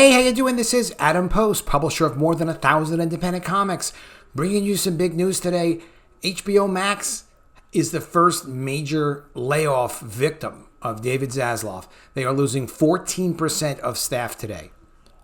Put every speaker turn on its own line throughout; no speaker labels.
Hey, how you doing? This is Adam Post, publisher of more than 1,000 independent comics, bringing you some big news today. HBO Max is the first major layoff victim of DAVID ZASLAV. They are losing 14% of staff today.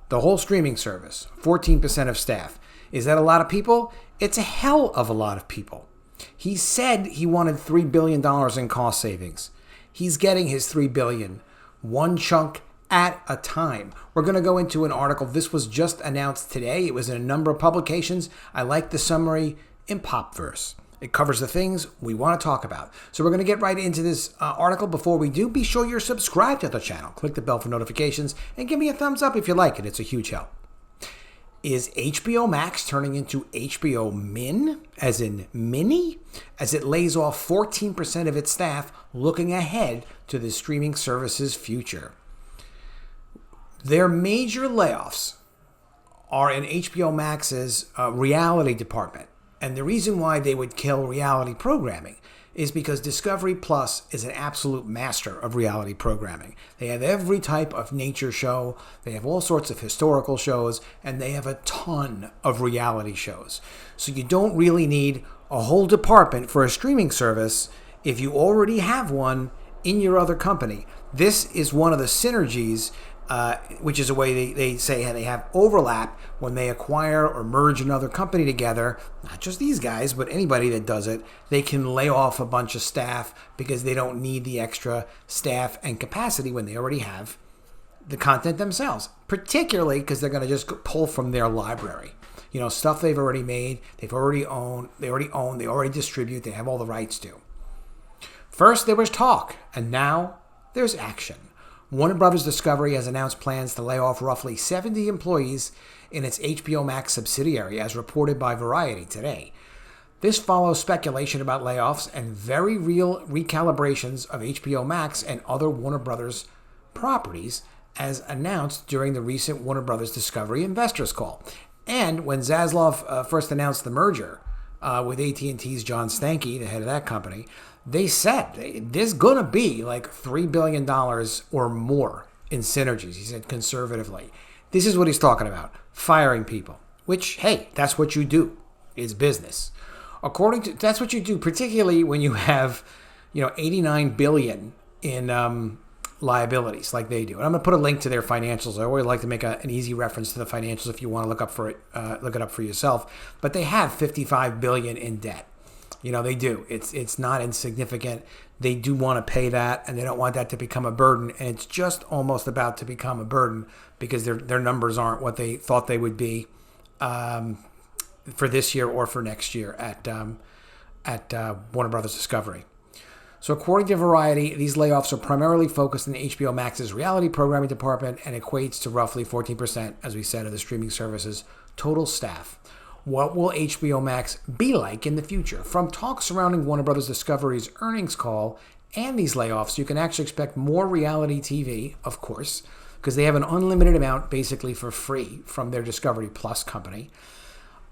The whole streaming service, 14% of staff. Is that a lot of people? It's a hell of a lot of people. He said he wanted $3 billion in cost savings. He's getting his $3 billion, one chunk at a time. We're going to go into an article. This was just announced today. It was in a number of publications. I like the summary in Popverse. It covers the things we want to talk about. So we're going to get right into this article. Before we do, be sure you're subscribed to the channel. Click the bell for notifications and give me a thumbs up if you like it. It's a huge help. Is HBO Max turning into HBO Min, as in mini, as it lays off 14% of its staff, looking ahead to the streaming service's future? Their major layoffs are in HBO Max's reality department. And the reason why they would kill reality programming is because Discovery Plus is an absolute master of reality programming. They have every type of nature show, they have all sorts of historical shows, and they have a ton of reality shows. So you don't really need a whole department for a streaming service if you already have one in your other company. This is one of the synergies, which is a way they say they have overlap when they acquire or merge another company together. Not just these guys, but anybody that does it. They can lay off a bunch of staff because they don't need the extra staff and capacity when they already have the content themselves. Particularly because they're going to just pull from their library. You know, stuff they've already made, they already distribute, they have all the rights to. First there was talk, and now there's action. Warner Brothers Discovery has announced plans to lay off roughly 70 employees in its HBO Max subsidiary, as reported by Variety today. This follows speculation about layoffs and very real recalibrations of HBO Max and other Warner Brothers properties, as announced during the recent Warner Brothers Discovery investors call. And when Zaslav first announced the merger with AT&T's John Stankey, the head of that company, they said there's going to be like $3 billion or more in synergies. He said conservatively. This is what he's talking about. Firing people. Which, hey, that's what you do. It's business. That's what you do, particularly when you have, $89 billion in liabilities like they do. And I'm going to put a link to their financials. I always like to make an easy reference to the financials if you want to look it up for yourself. But they have $55 billion in debt. They do. It's not insignificant. They do want to pay that, and they don't want that to become a burden. And it's just almost about to become a burden because their numbers aren't what they thought they would be for this year or for next year at Warner Brothers Discovery. So according to Variety, these layoffs are primarily focused in HBO Max's reality programming department and equates to roughly 14%, as we said, of the streaming service's total staff. What will HBO Max be like in the future? From talks surrounding Warner Brothers Discovery's earnings call and these layoffs, you can actually expect more reality TV, of course, because they have an unlimited amount basically for free from their Discovery Plus company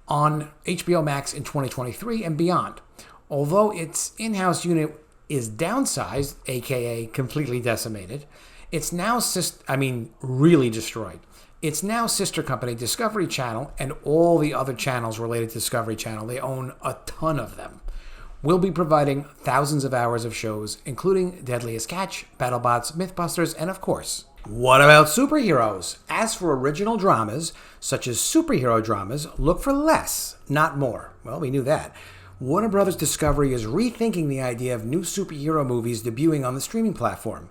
on HBO Max in 2023 and beyond. Although its in-house unit is downsized, aka completely decimated, it's now really destroyed. It's now sister company Discovery Channel and all the other channels related to Discovery Channel, they own a ton of them, will be providing thousands of hours of shows, including Deadliest Catch, BattleBots, Mythbusters, and of course, what about superheroes? As for original dramas, such as superhero dramas, look for less, not more. Well, we knew that. Warner Brothers Discovery is rethinking the idea of new superhero movies debuting on the streaming platform.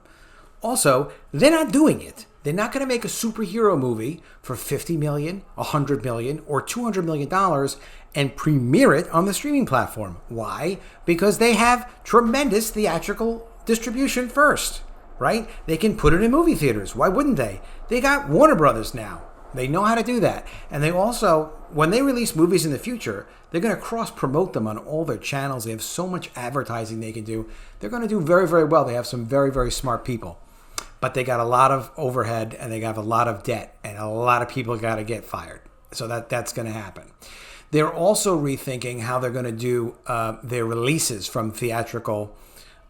Also, they're not doing it. They're not going to make a superhero movie for $50 million, $100 million, or $200 million and premiere it on the streaming platform. Why? Because they have tremendous theatrical distribution first, right? They can put it in movie theaters. Why wouldn't they? They got Warner Brothers now. They know how to do that. And they also, when they release movies in the future, they're going to cross-promote them on all their channels. They have so much advertising they can do. They're going to do very, very well. They have some very, very smart people. But they got a lot of overhead and they got a lot of debt and a lot of people got to get fired. So that's going to happen. They're also rethinking how they're going to do their releases from theatrical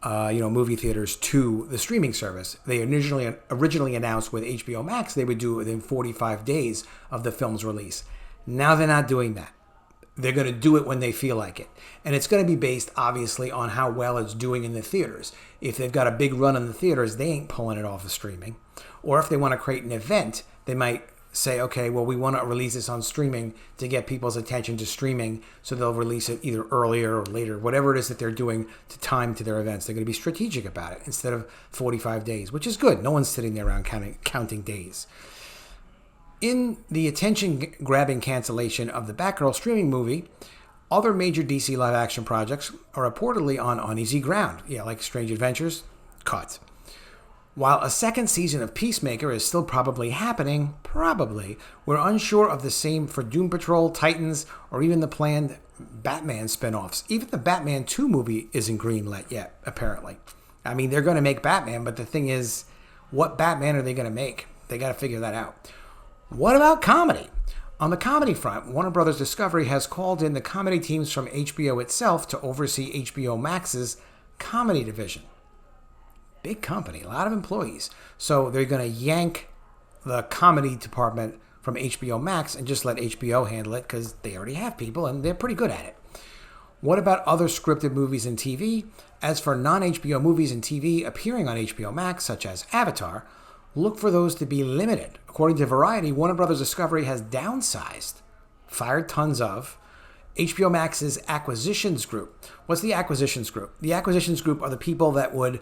movie theaters to the streaming service. They originally announced with HBO Max they would do it within 45 days of the film's release. Now they're not doing that. They're going to do it when they feel like it. And it's going to be based, obviously, on how well it's doing in the theaters. If they've got a big run in the theaters, they ain't pulling it off of streaming. Or if they want to create an event, they might say, okay, well, we want to release this on streaming to get people's attention to streaming, so they'll release it either earlier or later, whatever it is that they're doing to time to their events. They're going to be strategic about it instead of 45 days, which is good. No one's sitting there around counting days. In the attention-grabbing cancellation of the Batgirl streaming movie, other major DC live-action projects are reportedly on uneasy ground. Yeah, like Strange Adventures, cut. While a second season of Peacemaker is still probably happening, we're unsure of the same for Doom Patrol, Titans, or even the planned Batman spinoffs. Even the Batman 2 movie isn't greenlit yet, apparently. I mean, they're going to make Batman, but the thing is, what Batman are they going to make? They got to figure that out. What about comedy? On the comedy front, Warner Bros. Discovery has called in the comedy teams from HBO itself to oversee HBO Max's comedy division. Big company, a lot of employees. So they're going to yank the comedy department from HBO Max and just let HBO handle it because they already have people and they're pretty good at it. What about other scripted movies and TV? As for non-HBO movies and TV appearing on HBO Max, such as Avatar, look for those to be limited. According to Variety, Warner Bros. Discovery has downsized, fired tons of, HBO Max's acquisitions group. What's the acquisitions group? The acquisitions group are the people that would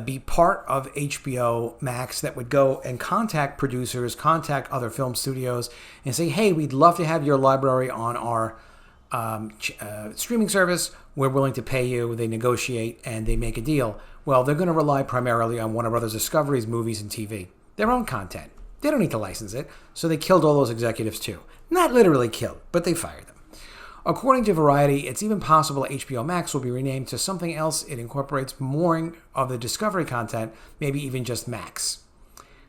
be part of HBO Max that would go and contact producers, contact other film studios, and say, hey, we'd love to have your library on our streaming service. We're willing to pay you. They negotiate and they make a deal. Well, they're going to rely primarily on Warner Bros. Discovery's movies and TV, their own content. They don't need to license it, so they killed all those executives too. Not literally killed, but they fired them. According to Variety, it's even possible HBO Max will be renamed to something else. It incorporates more of the Discovery content, maybe even just Max.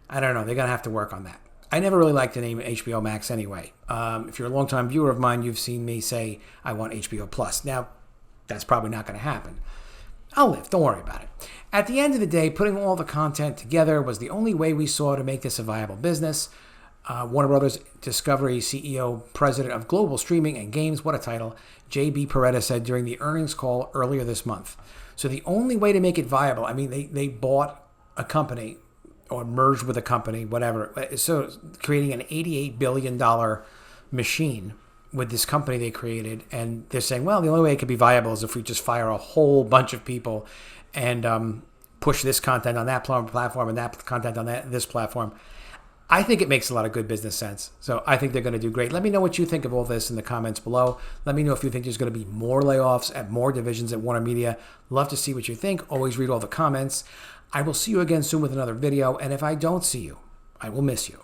I don't know. They're going to have to work on that. I never really liked the name HBO Max anyway. If you're a longtime viewer of mine, you've seen me say I want HBO Plus. Now, that's probably not going to happen. I'll live. Don't worry about it. At the end of the day, putting all the content together was the only way we saw to make this a viable business. Warner Bros. Discovery CEO, President of Global Streaming and Games, what a title, J.B. Peretta said during the earnings call earlier this month. So the only way to make it viable, I mean, they bought a company or merged with a company, whatever. So creating an $88 billion machine with this company they created. And they're saying, well, the only way it could be viable is if we just fire a whole bunch of people and push this content on that platform and that content on this platform. I think it makes a lot of good business sense. So I think they're going to do great. Let me know what you think of all this in the comments below. Let me know if you think there's going to be more layoffs at more divisions at Warner Media. Love to see what you think. Always read all the comments. I will see you again soon with another video. And if I don't see you, I will miss you.